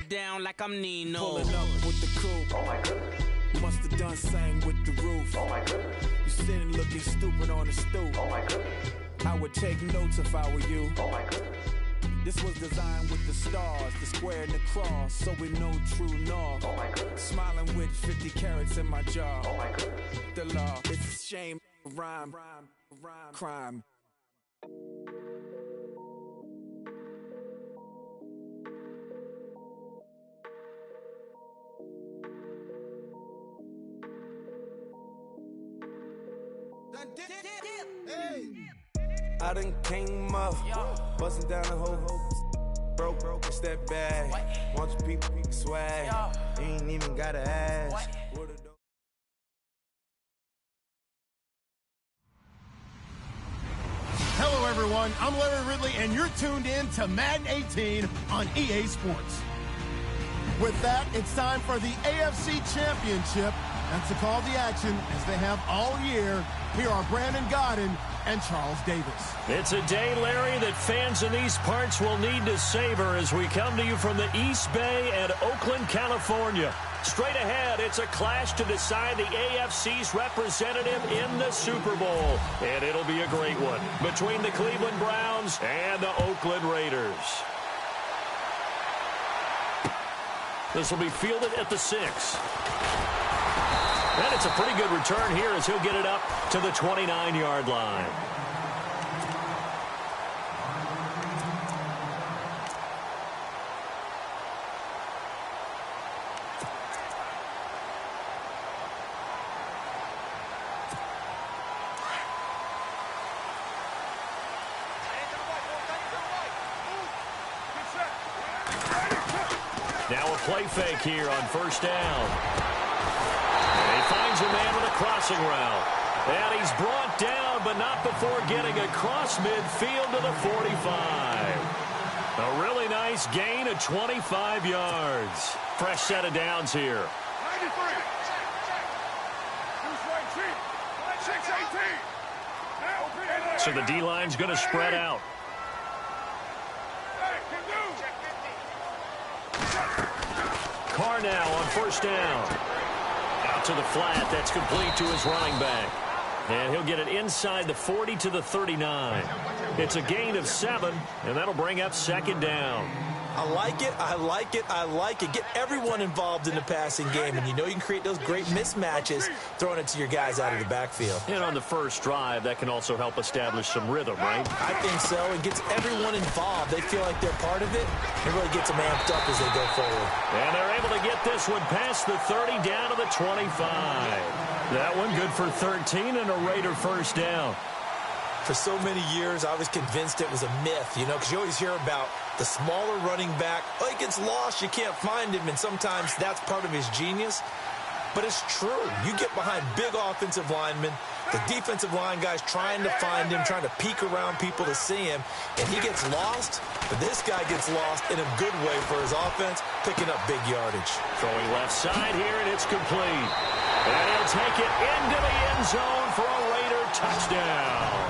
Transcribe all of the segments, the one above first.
down like I'm Nino. Pulling up with the coupe. Oh my goodness. Must have done same with the roof. Oh my goodness. You sitting looking stupid on the stoop. Oh my goodness. I would take notes if I were you. Oh my goodness. This was designed with the stars, the square and the cross, so we know true north. Oh my goodness. Smiling with 50 carats in my jaw. Oh my goodness. The law, it's a shame, rhyme, crime. I done came up, busting down the whole broke, it's that bag. Want you people swag, you ain't even gotta ask. Hello, everyone. I'm Larry Ridley, and you're tuned in to Madden 18 on EA Sports. With that, it's time for the AFC Championship. That's the call to action, as they have all year. Here are Brandon Godden and Charles Davis. It's a day, Larry, that fans in these parts will need to savor as we come to you from the East Bay and Oakland, California. Straight ahead, it's a clash to decide the AFC's representative in the Super Bowl. And it'll be a great one between the Cleveland Browns and the Oakland Raiders. This will be fielded at the 6. And it's a pretty good return here as he'll get it up to the 29-yard line. Now a play fake here on first down. And he finds a man with a crossing route. And he's brought down, but not before getting across midfield to the 45. A really nice gain of 25 yards. Fresh set of downs here. 93. So the D-line's going to spread out. Carr now on first down. Out to the flat. That's complete to his running back. And he'll get it inside the 40 to the 39. It's a gain of 7, and that'll bring up second down. I like it, I like it, I like it. Get everyone involved in the passing game, and you know you can create those great mismatches throwing it to your guys out of the backfield. And on the first drive, that can also help establish some rhythm, right? I think so. It gets everyone involved. They feel like they're part of it. It really gets them amped up as they go forward. And they're able to get this one past the 30 down to the 25. That one good for 13 and a Raider first down. For so many years, I was convinced it was a myth, you know, because you always hear about the smaller running back. Oh, he gets lost, you can't find him, and sometimes that's part of his genius. But it's true. You get behind big offensive linemen, the defensive line guys trying to find him, trying to peek around people to see him, and he gets lost, but this guy gets lost in a good way for his offense, picking up big yardage. Throwing left side here, and it's complete. And he'll take it into the end zone for a Raider touchdown.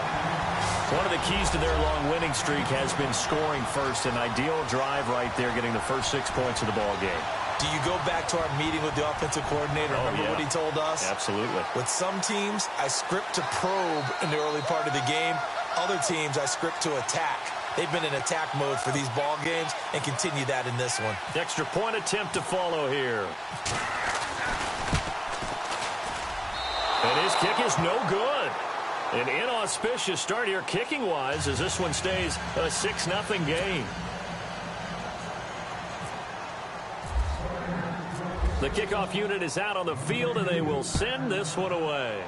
One of the keys to their long winning streak has been scoring first. An ideal drive right there, getting the first 6 points of the ball game. Do you go back to our meeting with the offensive coordinator? Remember what he told us? Absolutely. With some teams, I script to probe in the early part of the game. Other teams, I script to attack. They've been in attack mode for these ball games and continue that in this one. Extra point attempt to follow here. And his kick is no good. An inauspicious start here kicking-wise as this one stays a 6-0 game. The kickoff unit is out on the field, and they will send this one away.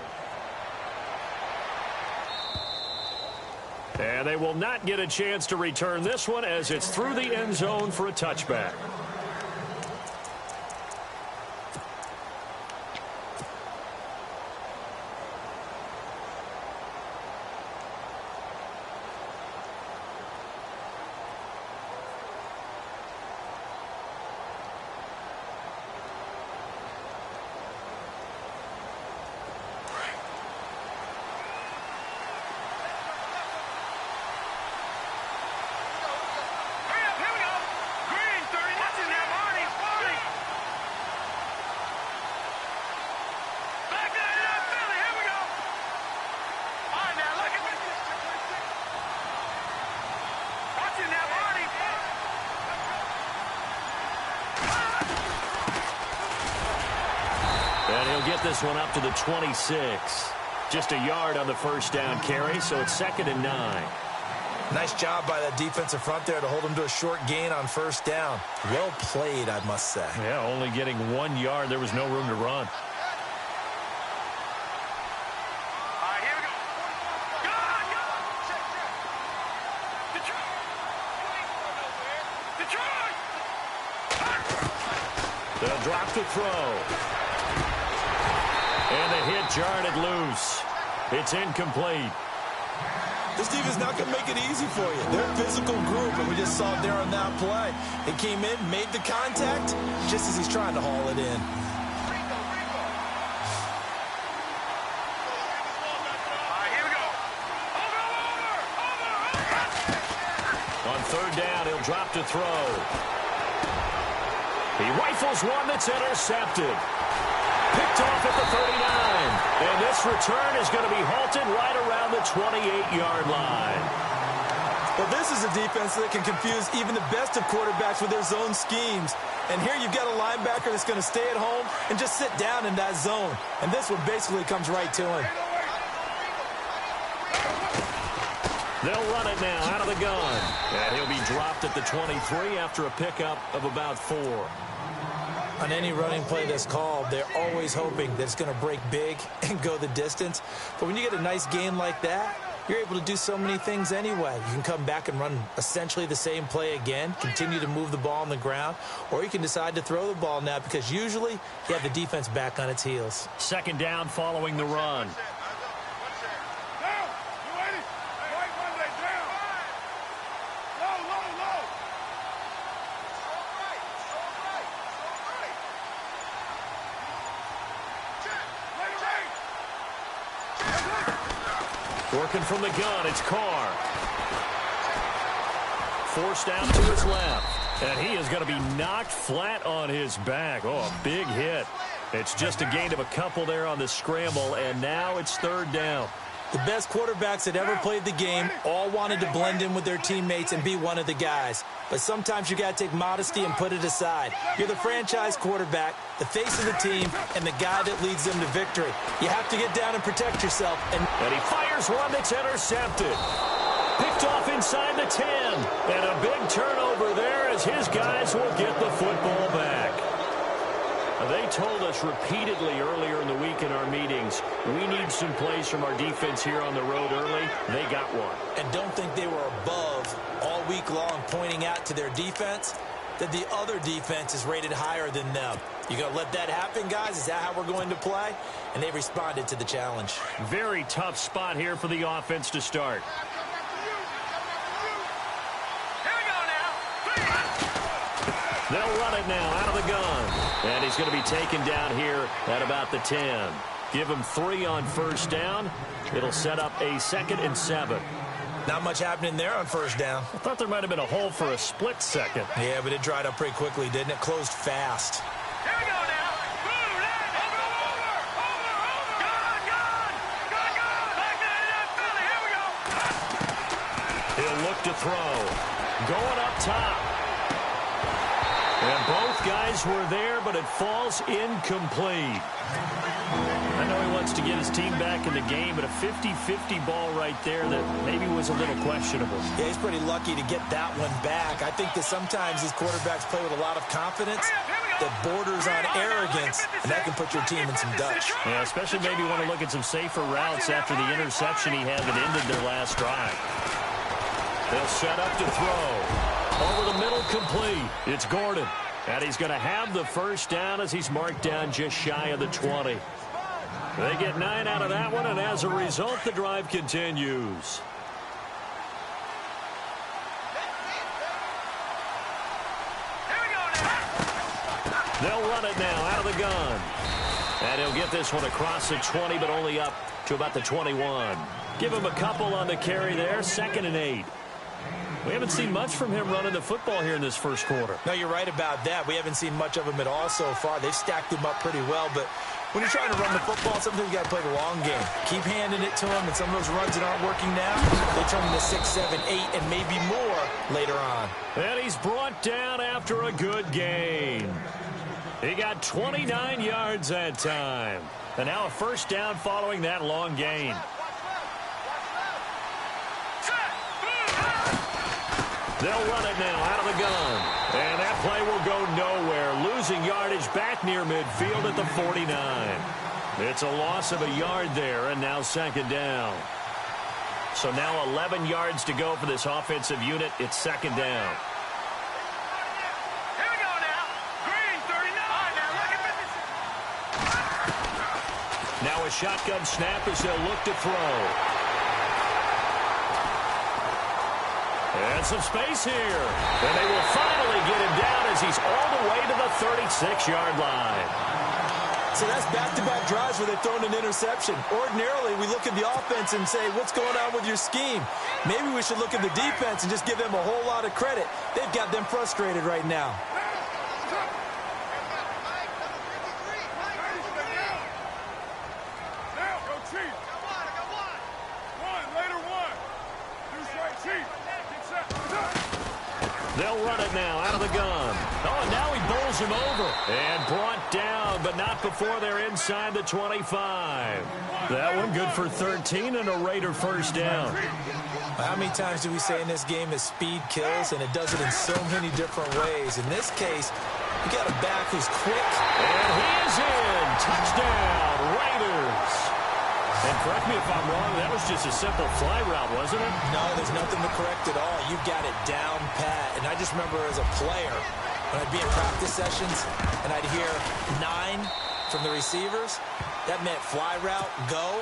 And they will not get a chance to return this one as it's through the end zone for a touchback. he'll get this one up to the 26. Just a yard on the first down carry, so it's 2nd and 9. Nice job by that defensive front there to hold him to a short gain on first down. Well played, I must say. Yeah, only getting 1 yard. There was no room to run. They'll drop to throw. And the hit jarred it loose. It's incomplete. This defense is not going to make it easy for you. They're a physical group, and we just saw it there on that play. It came in, made the contact, just as he's trying to haul it in. On 3rd down, he'll drop to throw. He rifles one that's intercepted. Picked off at the 39. And this return is going to be halted right around the 28-yard line. Well, this is a defense that can confuse even the best of quarterbacks with their zone schemes. And here you've got a linebacker that's going to stay at home and just sit down in that zone. And this one basically comes right to him. They'll run it now out of the gun. And he'll be dropped at the 23 after a pickup of about 4. On any running play that's called, they're always hoping that it's going to break big and go the distance. But when you get a nice gain like that, you're able to do so many things anyway. You can come back and run essentially the same play again, continue to move the ball on the ground, or you can decide to throw the ball now because usually you have the defense back on its heels. 2nd down following the run. Working from the gun, it's Carr. Forced out to his left. And he is going to be knocked flat on his back. Oh, a big hit. It's just a gain of a couple there on the scramble, and now it's 3rd down. The best quarterbacks that ever played the game all wanted to blend in with their teammates and be one of the guys. But sometimes you got to take modesty and put it aside. You're the franchise quarterback, the face of the team, and the guy that leads them to victory. You have to get down and protect yourself. And he fires one that's intercepted. Picked off inside the 10. And a big turnover there as his guys will get the football back. They told us repeatedly earlier in the week in our meetings, we need some plays from our defense here on the road early. They got one. And don't think they were above all week long pointing out to their defense that the other defense is rated higher than them. You going to let that happen, guys? Is that how we're going to play? And they responded to the challenge. Very tough spot here for the offense to start. They'll run it now out of the gun. And he's going to be taken down here at about the 10. Give him 3 on first down. It'll set up a 2nd and 7. Not much happening there on first down. I thought there might have been a hole for a split second. Yeah, but it dried up pretty quickly, didn't it? Closed fast. Here we go now. Move that. Over. Back to He'll look to throw. Going up top. And both guys were there, but it falls incomplete. I know he wants to get his team back in the game, but a 50-50 ball right there that maybe was a little questionable. Yeah, he's pretty lucky to get that one back. I think that sometimes these quarterbacks play with a lot of confidence that borders on arrogance, and that can put your team in some Dutch. Yeah, especially maybe want to look at some safer routes after the interception he had that ended their last drive. They'll set up to throw. Over the middle, complete. It's Gordon. And he's going to have the first down as he's marked down just shy of the 20. They get 9 out of that one, and as a result, the drive continues. They'll run it now out of the gun. And he'll get this one across the 20, but only up to about the 21. Give him a couple on the carry there, 2nd and 8. We haven't seen much from him running the football here in this first quarter. No, you're right about that. We haven't seen much of him at all so far. They've stacked him up pretty well, but when you're trying to run the football, sometimes you got to play the long game. Keep handing it to him, and some of those runs that aren't working now, they turn into 6, 7, 8, and maybe more later on. And he's brought down after a good gain. He got 29 yards that time. And now a first down following that long gain. They'll run it now out of the gun. And that play will go nowhere. Losing yardage back near midfield at the 49. It's a loss of a yard there, and now second down. So now 11 yards to go for this offensive unit. It's second down. Here we go now. Green, 39. Now look at this. Now a shotgun snap as they'll look to throw. And some space here. And they will finally get him down as he's all the way to the 36-yard line. So that's back-to-back drives where they've thrown an interception. Ordinarily, we look at the offense and say, what's going on with your scheme? Maybe we should look at the defense and just give them a whole lot of credit. They've got them frustrated right now. They'll run it now out of the gun. Oh, and now he bowls him over. And brought down, but not before they're inside the 25. That one good for 13 and a Raider first down. How many times do we say in this game that speed kills, and it does it in so many different ways? In this case, you got a back who's quick. And he is in. Touchdown, Raiders. And correct me if I'm wrong, that was just a simple fly route, wasn't it? No, there's nothing to correct at all. You got it down pat. And I just remember as a player, when I'd be in practice sessions and I'd hear 9 from the receivers, that meant fly route, go,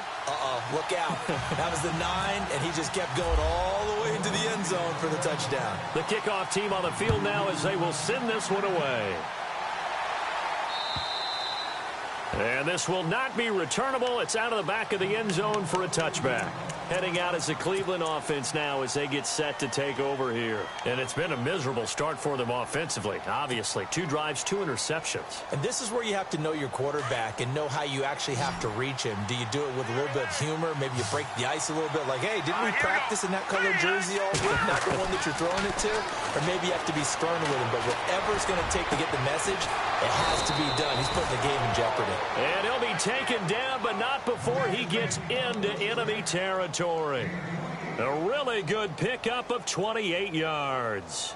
look out. That was the 9, and he just kept going all the way into the end zone for the touchdown. The kickoff team on the field now as they will send this one away. And this will not be returnable. It's out of the back of the end zone for a touchback. Heading out as the Cleveland offense now as they get set to take over here. And it's been a miserable start for them offensively. Obviously, 2 drives, 2 interceptions. And this is where you have to know your quarterback and know how you actually have to reach him. Do you do it with a little bit of humor? Maybe you break the ice a little bit like, hey, didn't we practice in that color jersey all week? Not the one that you're throwing it to? Or maybe you have to be stern with him. But whatever it's going to take to get the message, it has to be done. He's putting the game in jeopardy. And he'll be taken down, but not before he gets into enemy territory. A really good pickup of 28 yards.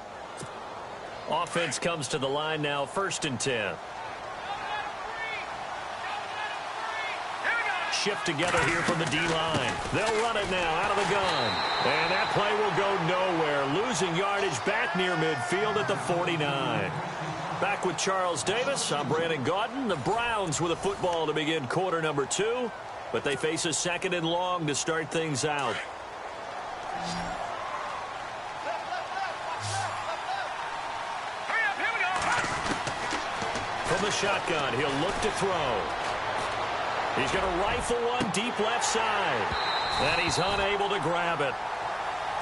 Offense comes to the line now, 1st and 10. Shift together here from the D-line. They'll run it now out of the gun. And that play will go nowhere. Losing yardage back near midfield at the 49. Back with Charles Davis, I'm Brandon Gaudin. The Browns with a football to begin quarter number 2. But they face a 2nd and long to start things out. From the shotgun, he'll look to throw. He's going to rifle one deep left side. And he's unable to grab it.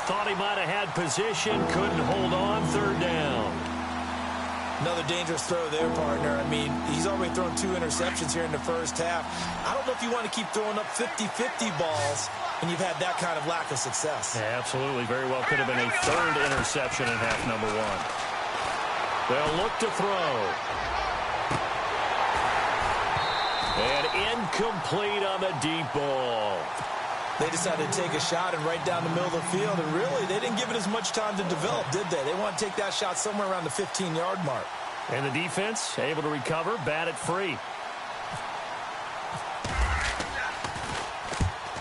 Thought he might have had position, couldn't hold on, 3rd down. Another dangerous throw there, partner. I mean, he's already thrown 2 interceptions here in the first half. I don't know if you want to keep throwing up 50-50 balls when you've had that kind of lack of success. Yeah, absolutely. Very well could have been a 3rd interception in half number 1. They'll look to throw. And incomplete on the deep ball. They decided to take a shot and right down the middle of the field, and really, they didn't give it as much time to develop, did they? They want to take that shot somewhere around the 15-yard mark. And the defense able to recover, bat it free.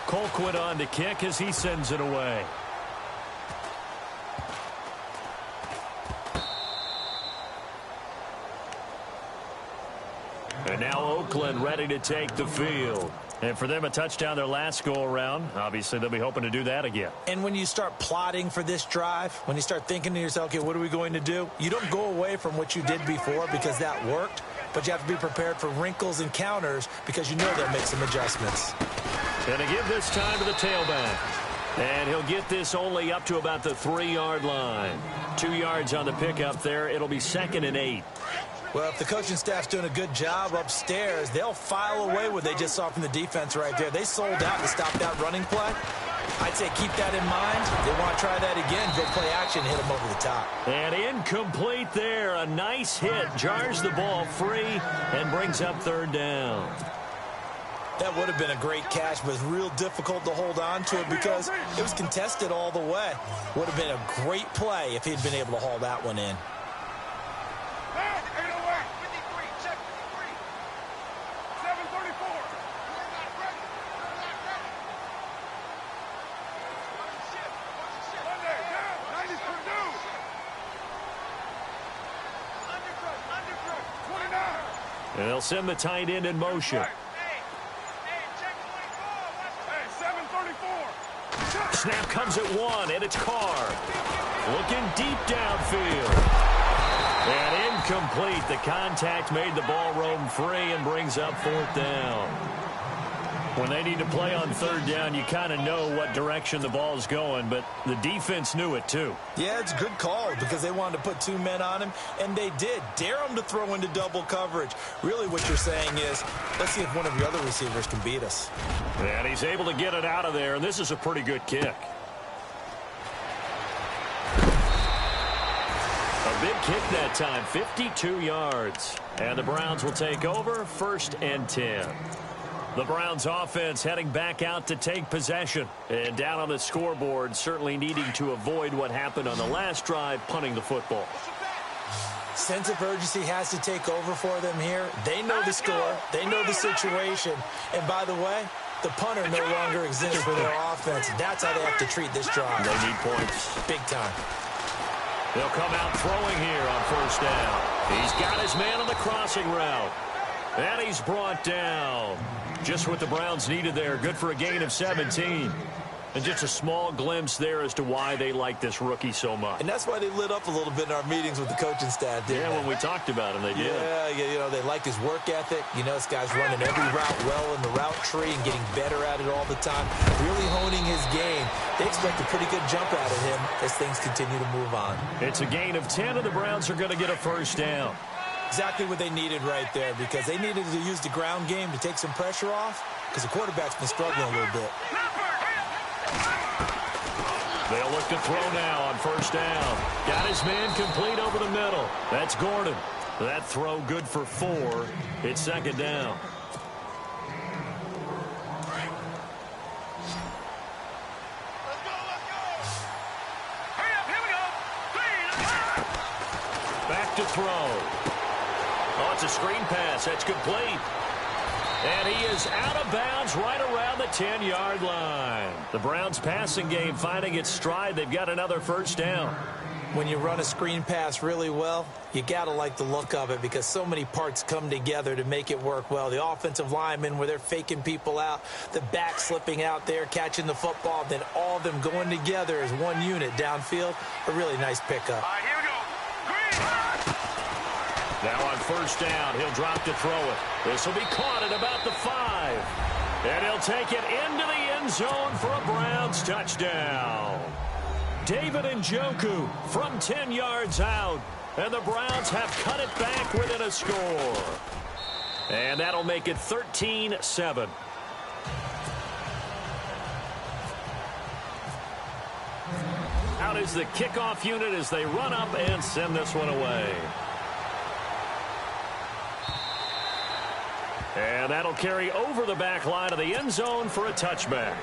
Colquitt on to kick as he sends it away. And now Oakland ready to take the field. And for them, a touchdown their last go-around. Obviously, they'll be hoping to do that again. And when you start plotting for this drive, when you start thinking to yourself, okay, what are we going to do? You don't go away from what you did before because that worked, but you have to be prepared for wrinkles and counters because you know they'll make some adjustments. Going to give this time to the tailback. And he'll get this only up to about the 3-yard line. 2 yards on the pickup there. It'll be 2nd and 8. Well, if the coaching staff's doing a good job upstairs, they'll file away what they just saw from the defense right there. They sold out to stop that running play. I'd say keep that in mind. If they want to try that again, go play action, hit them over the top. And incomplete there. A nice hit. Jars the ball free and brings up third down. That would have been a great catch, but it's real difficult to hold on to it because it was contested all the way. Would have been a great play if he'd been able to haul that one in. And they'll send the tight end in motion. Snap comes at one, and it's Carr. Looking deep downfield. And incomplete. The contact made the ball roam free and brings up fourth down. When they need to play on third down, you kind of know what direction the ball's going, but the defense knew it too. Yeah, it's a good call because they wanted to put two men on him, and they did. Dare him to throw into double coverage. Really what you're saying is, let's see if one of your other receivers can beat us. And he's able to get it out of there, and this is a pretty good kick. A big kick that time, 52 yards. And the Browns will take over, 1st and 10. The Browns offense heading back out to take possession. And down on the scoreboard, certainly needing to avoid what happened on the last drive, punting the football. Sense of urgency has to take over for them here. They know the score. They know the situation. And by the way, the punter no longer exists for their offense. That's how they have to treat this drive. They need points. Big time. They'll come out throwing here on 1st down. He's got his man on the crossing route. And he's brought down. Just what the Browns needed there. Good for a gain of 17. And just a small glimpse there as to why they like this rookie so much. And that's why they lit up a little bit in our meetings with the coaching staff. Yeah, when we talked about him, they did. Yeah, you know, they like his work ethic. You know, this guy's running every route well in the route tree and getting better at it all the time. Really honing his game. They expect a pretty good jump out of him as things continue to move on. It's a gain of 10, and the Browns are going to get a 1st down. Exactly what they needed right there because they needed to use the ground game to take some pressure off because the quarterback's been struggling a little bit. They'll look to throw now on 1st down. Got his man complete over the middle. That's Gordon. That throw good for 4. It's 2nd down. Back to throw. Oh, it's a screen pass. That's complete. And he is out of bounds right around the 10-yard line. The Browns passing game finding its stride. They've got another 1st down. When you run a screen pass really well, you got to like the look of it because so many parts come together to make it work well. The offensive linemen where they're faking people out, the back slipping out there, catching the football, then all of them going together as one unit downfield. A really nice pickup. All right, here we go. Green. Now on 1st down, he'll drop to throw it. This will be caught at about the 5. And he'll take it into the end zone for a Browns touchdown. David Njoku from 10 yards out. And the Browns have cut it back within a score. And that'll make it 13-7. Out is the kickoff unit as they run up and send this one away. And that'll carry over the back line of the end zone for a touchback.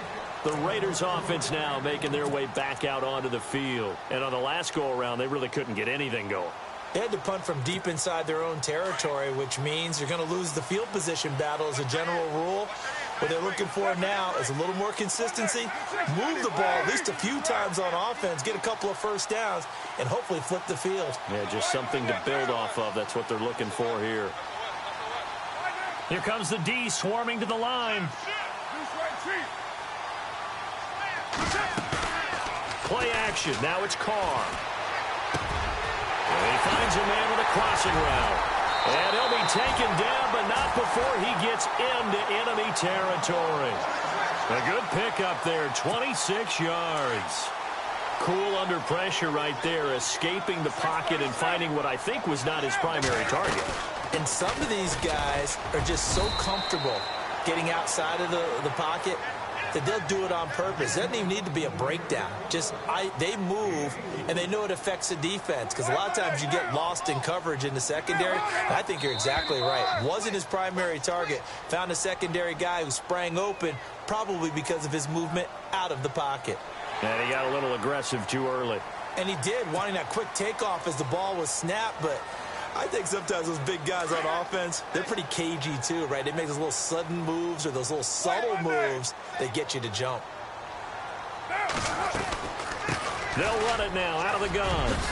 The Raiders offense now making their way back out onto the field. And on the last go-around, they really couldn't get anything going. They had to punt from deep inside their own territory, which means you're going to lose the field position battle as a general rule. What they're looking for now is a little more consistency, move the ball at least a few times on offense, get a couple of 1st downs, and hopefully flip the field. Yeah, just something to build off of. That's what they're looking for here. Here comes the D swarming to the line. Play action. Now it's Carr. And he finds a man with a crossing route. And he'll be taken down, but not before he gets into enemy territory. A good pickup there, 26 yards. Cool under pressure right there, escaping the pocket and finding what I think was not his primary target. And some of these guys are just so comfortable getting outside of the pocket that they'll do it on purpose. It doesn't even need to be a breakdown. Just they move, and they know it affects the defense because a lot of times you get lost in coverage in the secondary. And I think you're exactly right. Wasn't his primary target. Found a secondary guy who sprang open, probably because of his movement out of the pocket. And he got a little aggressive too early. And he did, wanting that quick takeoff as the ball was snapped, but I think sometimes those big guys on offense, they're pretty cagey too, right? They make those little sudden moves or those little subtle moves that get you to jump. They'll run it now out of the guns.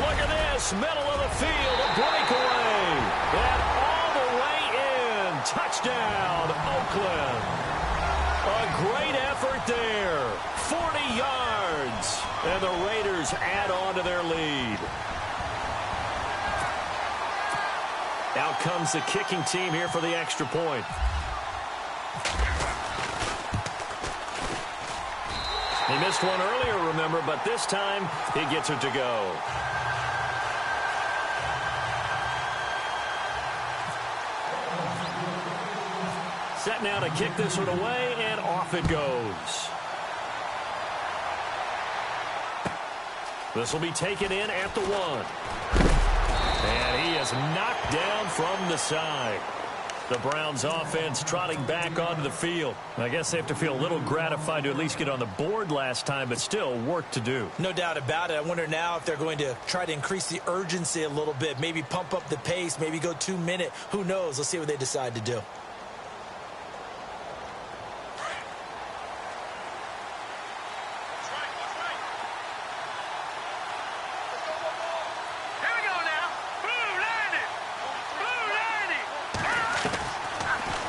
Look at this, middle of the field, a breakaway. And all the way in. Touchdown, Oakland. A great effort there. 40 yards. And the Raiders add on to their lead. Out comes the kicking team here for the extra point. He missed one earlier, remember, but this time he gets it to go. Set now to kick this one away, and off it goes. This will be taken in at the 1. And he is knocked down from the side. The Browns offense trotting back onto the field. I guess they have to feel a little gratified to at least get on the board last time, but still work to do. No doubt about it. I wonder now if they're going to try to increase the urgency a little bit, maybe pump up the pace, maybe go 2 minute. Who knows? Let's see what they decide to do.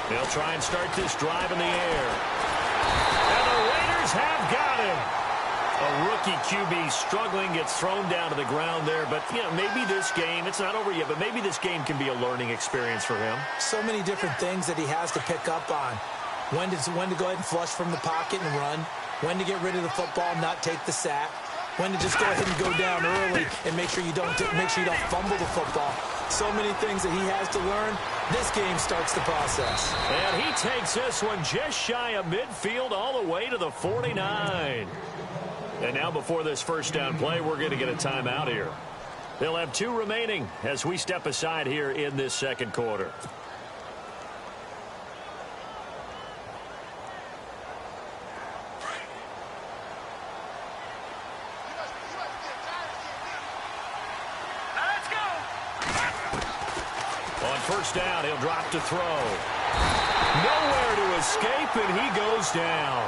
They'll try and start this drive in the air. And the Raiders have got him. A rookie QB struggling, gets thrown down to the ground there. But, you know, maybe this game, it's not over yet, but maybe this game can be a learning experience for him. So many different things that he has to pick up on. When to go ahead and flush from the pocket and run. When to get rid of the football and not take the sack. When to just go ahead and go down early and make sure you don't fumble the football. So many things that he has to learn. This game starts the process. And he takes this one just shy of midfield all the way to the 49. And now before this first down play, we're going to get a timeout here. They'll have 2 remaining as we step aside here in this second quarter. First down, he'll drop to throw. Nowhere to escape, and he goes down.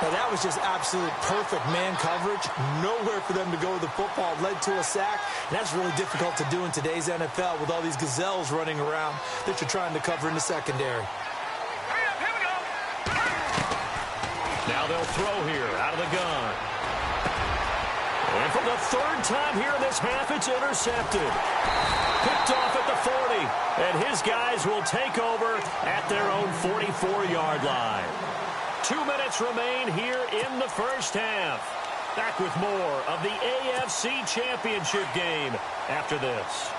Now, that was just absolute perfect man coverage. Nowhere for them to go with the football. Led to a sack. And that's really difficult to do in today's NFL with all these gazelles running around that you're trying to cover in the secondary. Here we go. Now they'll throw here out of the gun. And for the 3rd time here in this half, it's intercepted. Picked off at the 40, and his guys will take over at their own 44-yard line. 2 minutes remain here in the first half. Back with more of the AFC Championship game after this.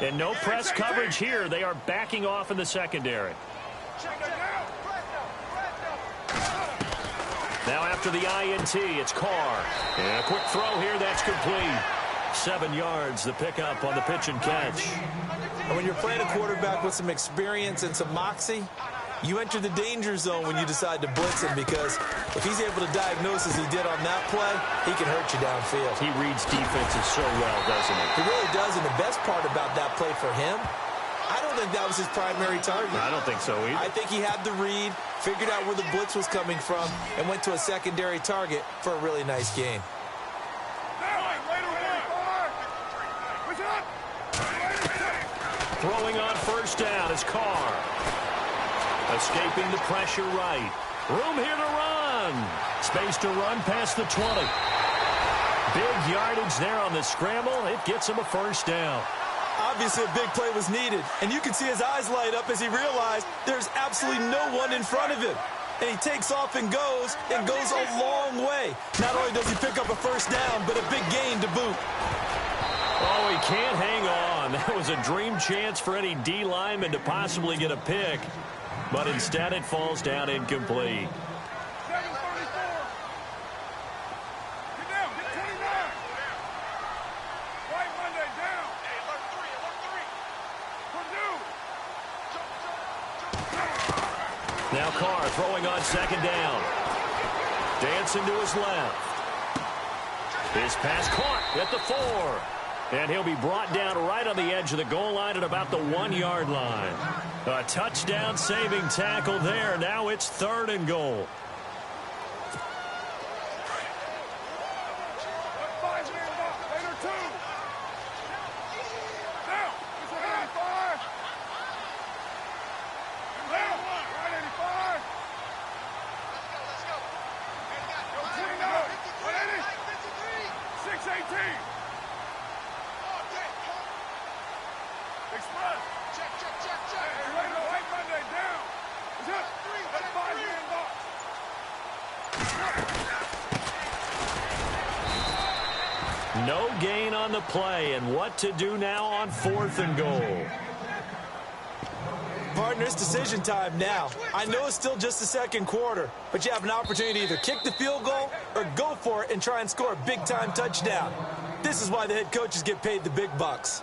And no press coverage here. They are backing off in the secondary. Now after the INT, it's Carr. And a quick throw here, that's complete. 7 yards, the pickup on the pitch and catch. And when you're playing a quarterback with some experience and some moxie, you enter the danger zone when you decide to blitz him, because if he's able to diagnose as he did on that play, he can hurt you downfield. He reads defenses so well, doesn't he? He really does, and the best part about that play for him, I don't think that was his primary target. I don't think so either. I think he had the read, figured out where the blitz was coming from, and went to a secondary target for a really nice gain. Throwing on first down is Carr. Escaping the pressure right. Room here to run. Space to run past the 20. Big yardage there on the scramble. It gets him a first down. Obviously, a big play was needed, and you can see his eyes light up as he realized there's absolutely no one in front of him. And he takes off and goes a long way. Not only does he pick up a first down, but a big gain to boot. Oh, he can't hang on. That was a dream chance for any D lineman to possibly get a pick. But instead it falls down incomplete. 7:34. Get down. Get 29. White Monday down. Hey, alert 3. Purdue. Now Carr throwing on second down. Dancing to his left. His pass caught at the 4. And he'll be brought down right on the edge of the goal line at about the 1-yard line. A touchdown-saving tackle there. Now it's 3rd and goal. No gain on the play, and what to do now on 4th and goal. Partner, it's decision time now. I know it's still just the second quarter, but you have an opportunity to either kick the field goal or go for it and try and score a big-time touchdown. This is why the head coaches get paid the big bucks.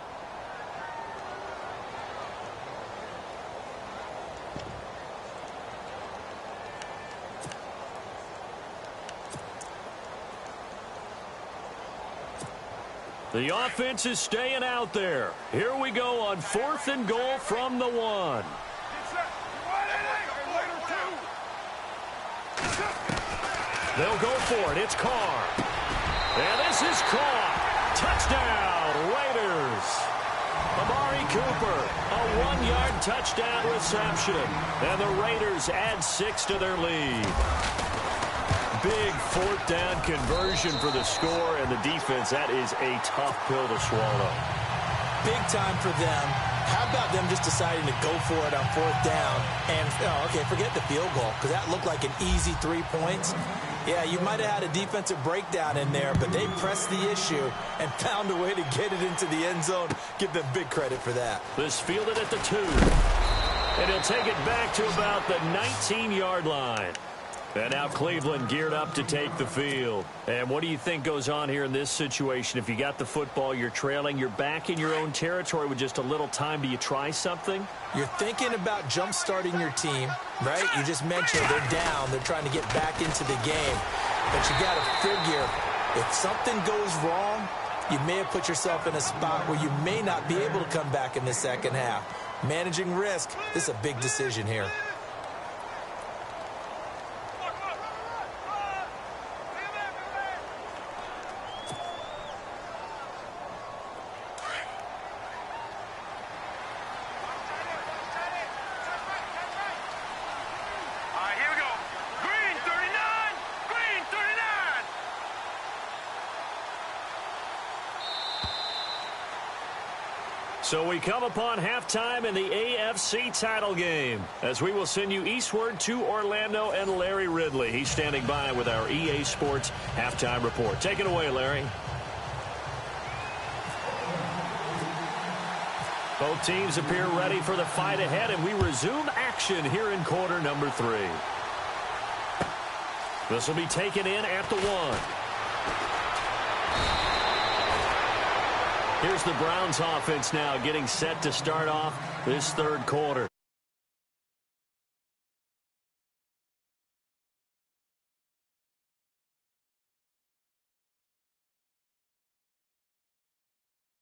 The offense is staying out there. Here we go on 4th and goal from the 1. They'll go for it. It's Carr. And this is caught. Touchdown, Raiders. Amari Cooper, a 1-yard touchdown reception. And the Raiders add 6 to their lead. Big 4th down conversion for the score, and the defense, that is a tough pill to swallow. Big time for them. How about them just deciding to go for it on 4th down? And, okay, forget the field goal, because that looked like an easy 3 points. Yeah, you might have had a defensive breakdown in there, but they pressed the issue and found a way to get it into the end zone. Give them big credit for that. This fielded at the 2. And he'll take it back to about the 19-yard line. And now Cleveland geared up to take the field. And what do you think goes on here in this situation? If you got the football, you're trailing, you're back in your own territory with just a little time. Do you try something? You're thinking about jump-starting your team, right? You just mentioned they're down. They're trying to get back into the game. But you got to figure, if something goes wrong, you may have put yourself in a spot where you may not be able to come back in the second half. Managing risk, this is a big decision here. So we come upon halftime in the AFC title game, as we will send you eastward to Orlando and Larry Ridley. He's standing by with our EA Sports halftime report. Take it away, Larry. Both teams appear ready for the fight ahead, and we resume action here in quarter number 3. This will be taken in at the 1. Here's the Browns offense now getting set to start off this 3rd quarter.